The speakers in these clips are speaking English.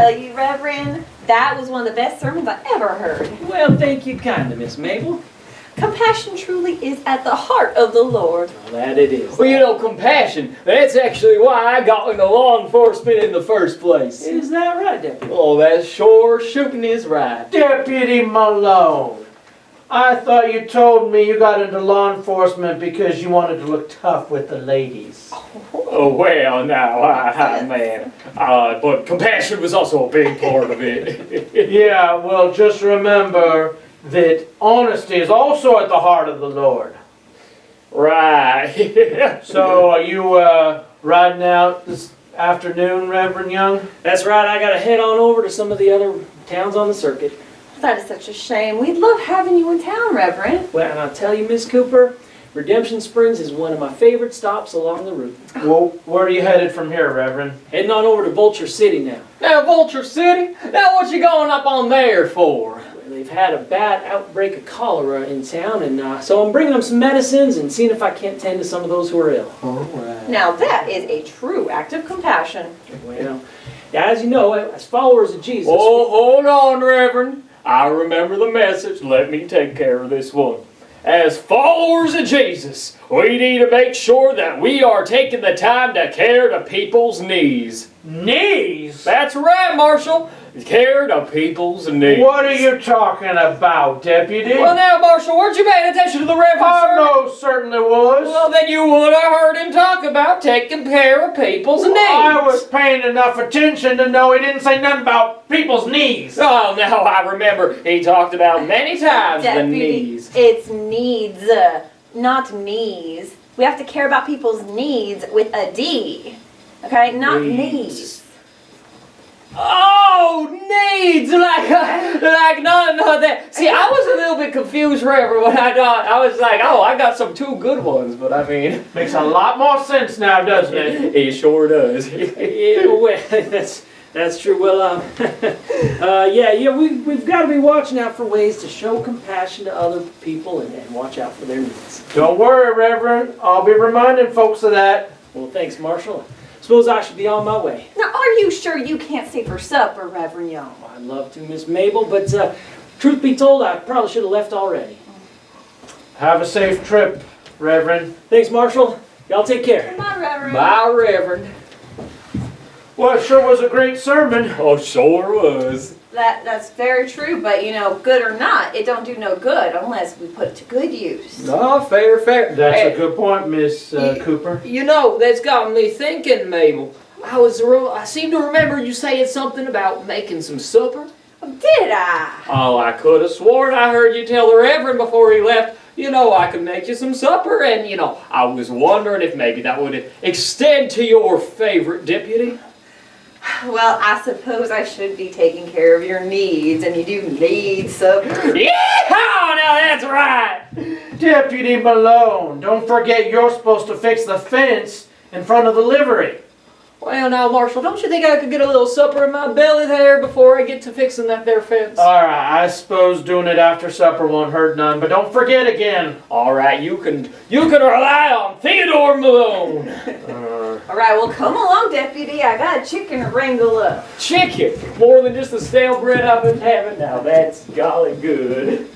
tell you, Reverend, that was one of the best sermons I ever heard. Well, thank you kindly, Miss Mabel. Compassion truly is at the heart of the Lord. Well, that it is. Well, you know, compassion, that's actually why I got into law enforcement in the first place. Is that right, Deputy? Oh, that's sure shooting is right. Deputy Malone, I thought you told me you got into law enforcement because you wanted to look tough with the ladies. Oh, well, now, man. But compassion was also a big part of it. Yeah, well, just remember that honesty is also at the heart of the Lord. Right. So, are you riding out this afternoon, Reverend Young? That's right. I got to head on over to some of the other towns on the circuit. That is such a shame. We'd love having you in town, Reverend. Well, and I'll tell you, Miss Cooper, Redemption Springs is one of my favorite stops along the route. Well, where are you headed from here, Reverend? Heading on over to Vulture City now. Now, Vulture City? Now, what you going up on there for? Well, they've had a bad outbreak of cholera in town, and so I'm bringing them some medicines and seeing if I can't tend to some of those who are ill. All right. Now that is a true act of compassion. Well, as you know, as followers of Jesus... Oh, hold on, Reverend. I remember the message. Let me take care of this one. As followers of Jesus, we need to make sure that we are taking the time to care to people's needs. Knees? That's right, Marshal. Care to people's needs. What are you talking about, Deputy? Well, now, Marshal, weren't you paying attention to the Reverend? I most certainly was. Well, then you would have heard him talk about taking care of people's needs. I was paying enough attention to know he didn't say nothing about people's knees. Oh, now I remember he talked about many times the Deputy, needs. it's needs, not knees. We have to care about people's needs with a D. Okay, not needs. Oh, needs, like no, that. See, I was a little bit confused, Reverend, when I was like, oh, I got some two good ones, but I mean. Makes a lot more sense now, doesn't it? It sure does. Yeah, well, that's true. Well, we've got to be watching out for ways to show compassion to other people and watch out for their needs. Don't worry, Reverend. I'll be reminding folks of that. Well, thanks, Marshal. Suppose I should be on my way. Now, are you sure you can't stay for supper, Reverend Young? I'd love to, Miss Mabel, but truth be told, I probably should have left already. Have a safe trip, Reverend. Thanks, Marshal. Y'all take care. Goodbye, Reverend. Bye, Reverend. Well, it sure was a great sermon. Oh, sure was. That's very true, but you know, good or not, it don't do no good unless we put it to good use. No, fair. That's a good point, Miss Cooper. You know, that's got me thinking, Mabel. I seem to remember you saying something about making some supper. Did I? Oh, I could have sworn I heard you tell the Reverend before he left, you know, I could make you some supper, and, you know, I was wondering if maybe that would extend to your favorite deputy. Well, I suppose I should be taking care of your needs, and you do need supper. Yeah, now that's right. Deputy Malone, don't forget you're supposed to fix the fence in front of the livery. Well, now, Marshal, don't you think I could get a little supper in my belly there before I get to fixing that there fence? All right, I suppose doing it after supper won't hurt none, but don't forget again. All right, you can rely on Theodore Malone. All right, well, come along, Deputy. I got a chicken to wrangle up. Chicken, more than just the stale bread I've been having. Now that's golly good.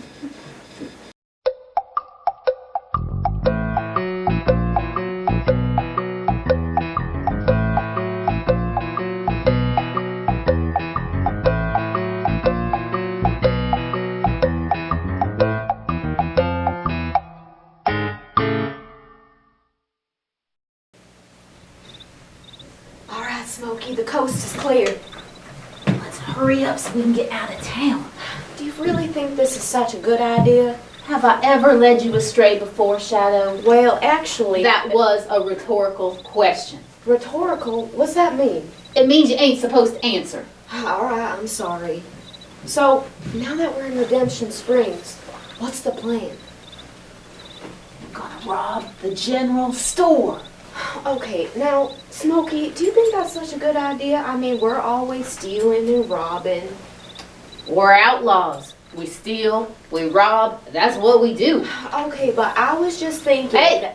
Smokey, the coast is clear. Let's hurry up so we can get out of town. Do you really think this is such a good idea? Have I ever led you astray before, Shadow? Well, actually... That was a rhetorical question. Rhetorical? What's that mean? It means you ain't supposed to answer. Alright, I'm sorry. So, now that we're in Redemption Springs, what's the plan? We're gonna rob the general store. Okay, now, Smokey, do you think that's such a good idea? I mean, we're always stealing and robbing. We're outlaws. We steal, we rob, that's what we do. Okay, but I was just thinking... Hey,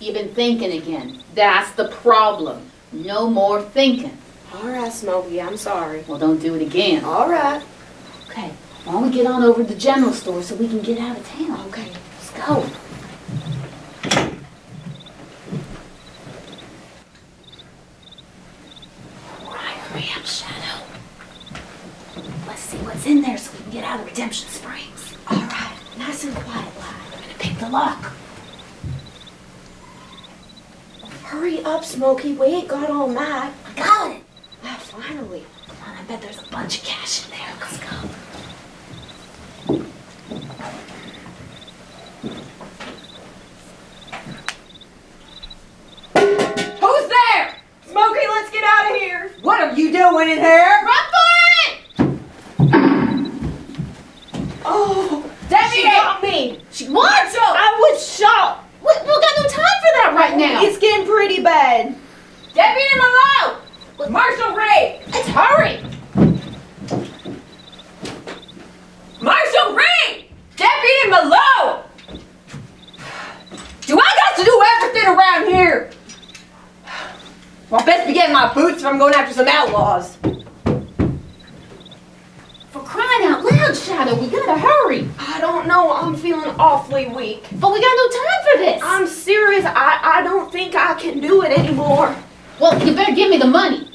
you've been thinking again. That's the problem. No more thinking. All right, Smokey, I'm sorry. Well, don't do it again. All right. Okay, why don't we get on over to the general store so we can get out of town? Okay. Let's go. All right, hurry up, Shadow. Let's see what's in there so we can get out of Redemption Springs. All right. Nice and quiet, lad. I'm gonna pick the lock. Hurry up, Smokey. We ain't got all night. I got it. Ah, finally. Come on, I bet there's a bunch of cash in there. Let's go. Who's there? Smokey, let's get out of here. What are you doing in here? Run for it! Oh, She Debbie! got me. She wants I was shot. We got no time for that right now. It's getting pretty bad. Debbie Malone! Marshall Ray! Let's hurry. Marshall Ray! Deputy Malone! Do I got to do everything around here? Well, I best be getting my boots if I'm going after some outlaws. For crying out loud, Shadow, we gotta hurry. I don't know. I'm feeling awfully weak. But we got no time for this. I'm serious. I don't think I can do it anymore. Well, you better give me the money.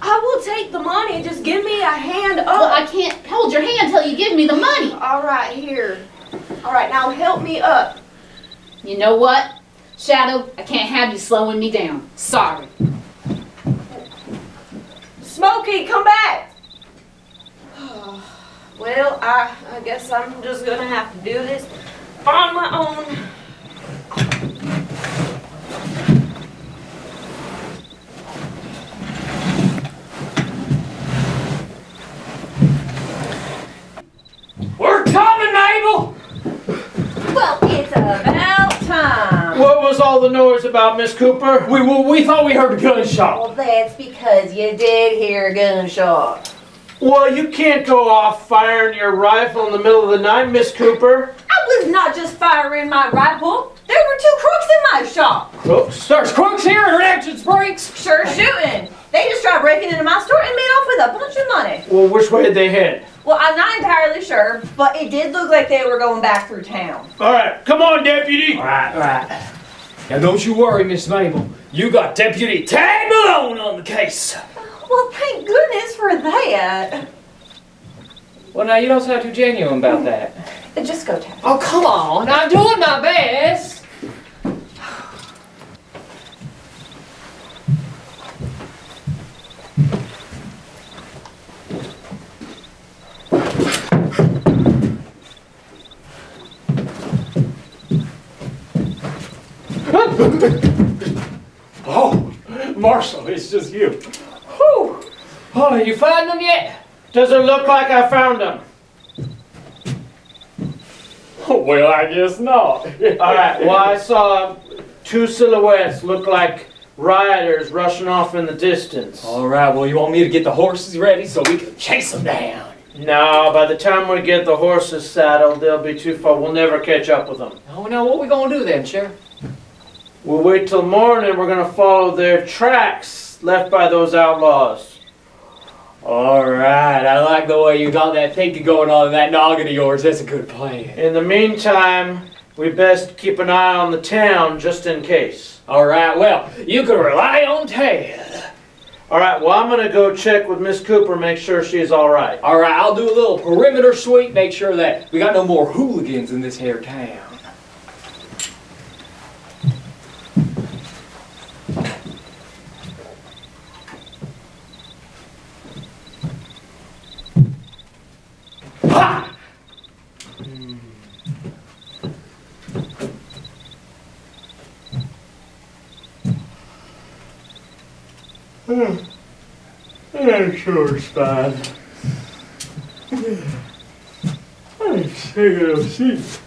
I will take the money. Just give me a hand up. Well, I can't hold your hand till you give me the money. All right, here. All right, now help me up. You know what? Shadow, I can't have you slowing me down. Sorry. Smokey, come back. Well, I guess I'm just gonna have to do this on my own. We're coming, Mabel! Well, it's about time. What was all the noise about, Miss Cooper? We thought we heard a gunshot. Well, that's because you did hear a gunshot. Well, you can't go off firing your rifle in the middle of the night, Miss Cooper. I was not just firing my rifle. There were two crooks in my shop. Crooks? There's crooks here in Redemption Springs. Sure shooting. They just tried breaking into my store and made off with a bunch of money. Well, which way did they head? Well, I'm not entirely sure, but it did look like they were going back through town. All right, come on, deputy. All right. Now don't you worry, Miss Mabel. You got Deputy Tad Malone on the case. Well, thank goodness for that. Well, now you don't sound too genuine about that. Just go, Tad. Oh, come on. I'm doing my best. Oh, Marshall, it's just you. Whew. Oh, you find them yet? Does it look like I found them? Well, I guess not. All right, well, I saw two silhouettes look like riders rushing off in the distance. All right, well, you want me to get the horses ready so we can chase them down? No, by the time we get the horses saddled, they'll be too far. We'll never catch up with them. Oh, now what we gonna do then, Sheriff? We'll wait till morning. We're going to follow their tracks left by those outlaws. All right, I like the way you got that thinking going on in that noggin of yours. That's a good plan. In the meantime, we best keep an eye on the town just in case. All right, well, you can rely on Ted. All right, well, I'm going to go check with Miss Cooper, make sure she's all right. All right, I'll do a little perimeter sweep, make sure that we got no more hooligans in this here town. Ha! Yeah, sure, it's fine. I'm taking a seat.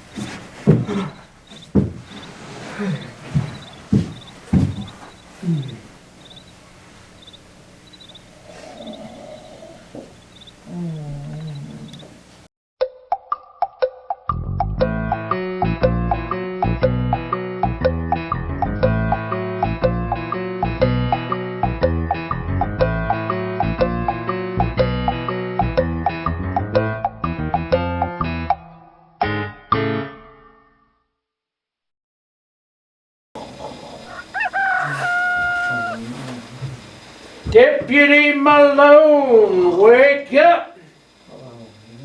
Deputy Malone, wake up!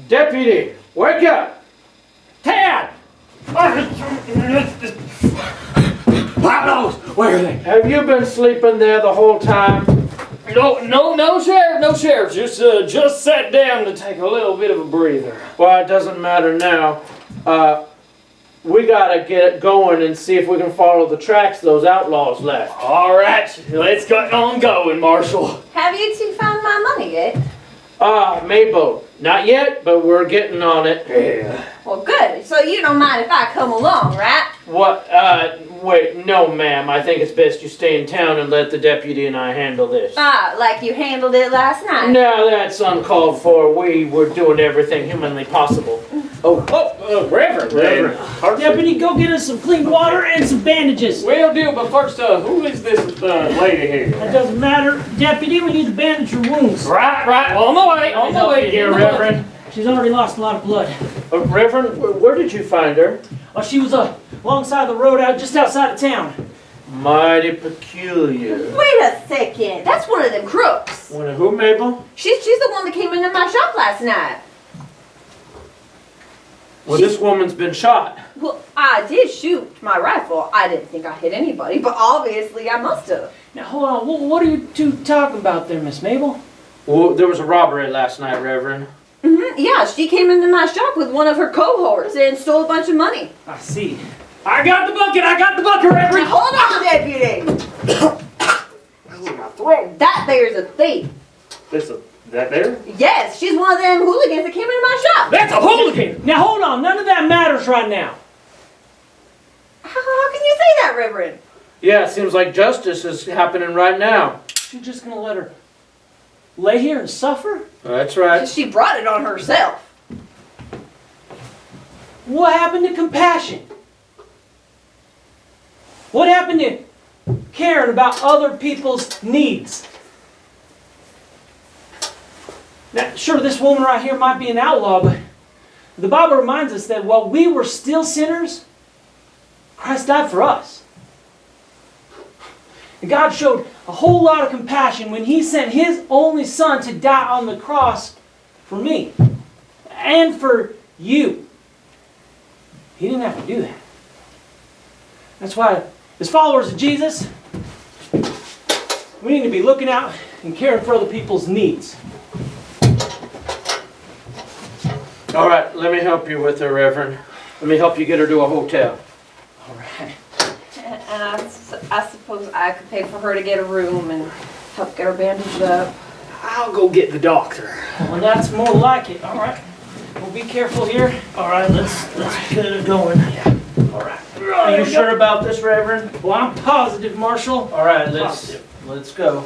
Deputy, wake up! Tad! Pablos, where are they? Have you been sleeping there the whole time? No, Sheriff, no, Sheriff. Just sat down to take a little bit of a breather. Well, it doesn't matter now. We gotta get going and see if we can follow the tracks those outlaws left. All right, let's get on going, Marshal. Have you two found my money yet? Mabel, not yet, but we're getting on it. Yeah. Well, good. So you don't mind if I come along, right? What, wait, no ma'am, I think it's best you stay in town and let the deputy and I handle this. Like you handled it last night. No, that's uncalled for. We were doing everything humanly possible. Reverend. Deputy, go get us some clean water and some bandages. Will do, but first, who is this lady here? That doesn't matter. Deputy, we need to bandage your wounds. Right, on the way here, Reverend. She's already lost a lot of blood. Reverend, where did you find her? Oh, she was alongside the road just outside of town. Mighty peculiar. Wait a second. That's one of them crooks. One of who, Mabel? She's the one that came into my shop last night. Well, this woman's been shot. Well, I did shoot my rifle. I didn't think I hit anybody, but obviously I must have. Now, hold on. What are you two talking about there, Miss Mabel? Well, there was a robbery last night, Reverend. Yeah, she came into my shop with one of her cohorts and stole a bunch of money. I see. I got the bucket, Reverend. Now, hold on, deputy. My throat. That there's a thief. That there? Yes, she's one of them hooligans that came into my shop. That's a hooligan. Now, hold on. None of that matters right now. How can you say that, Reverend? Yeah, it seems like justice is happening right now. You're just going to let her lay here and suffer? That's right. She brought it on herself. What happened to compassion? What happened to caring about other people's needs? Now, sure, this woman right here might be an outlaw, but the Bible reminds us that while we were still sinners, Christ died for us. And God showed a whole lot of compassion when He sent His only Son to die on the cross for me and for you. He didn't have to do that. That's why, as followers of Jesus, we need to be looking out and caring for other people's needs. All right, let me help you with her, Reverend. Let me help you get her to a hotel. All right. And I suppose I could pay for her to get a room and help get her bandaged up. I'll go get the doctor. Well, that's more like it. All right. Well, be careful here. All right, let's get it going. Yeah. All right. Are you sure about this, Reverend? Well, I'm positive, Marshal. All right, let's go.